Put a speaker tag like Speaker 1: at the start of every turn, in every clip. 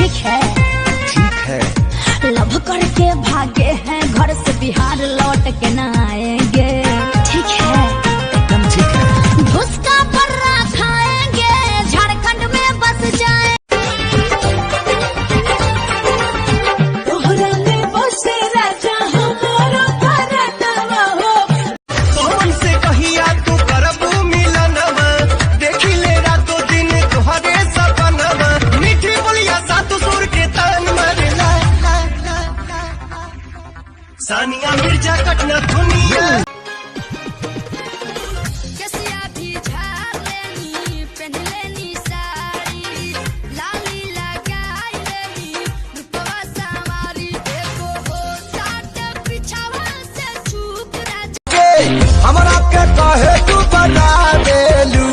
Speaker 1: ठीक है
Speaker 2: ठीक है।
Speaker 1: लव करके भागे हैं घर से बिहार लौट के न आएंगे। ठीक है
Speaker 2: एकदम ठीक है।
Speaker 1: भुसका पर्रा खाएंगे झारखंड में बस जाए।
Speaker 2: सानिया मिर्जा कटना दुनिया
Speaker 1: कसिया भी झाड़ लेनी पहन लेनी साड़ी लाली लगाई लेनी रूपवा सवारी देखो हो साथ पिछावा से छूक राजा
Speaker 2: हमरा के कहे तू बना देलू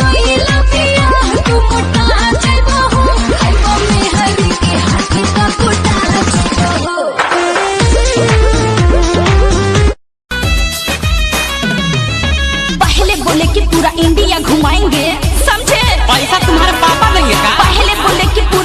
Speaker 1: कोई लपिया तू मोटा जेबो हो आइबो में हरी के हाथ का कोटा हो। पहले बोले कि पूरा इंडिया घुमाएंगे समझे।
Speaker 3: पैसा तुम्हारे पापा देंगे का?
Speaker 1: पहले बोले कि पूरा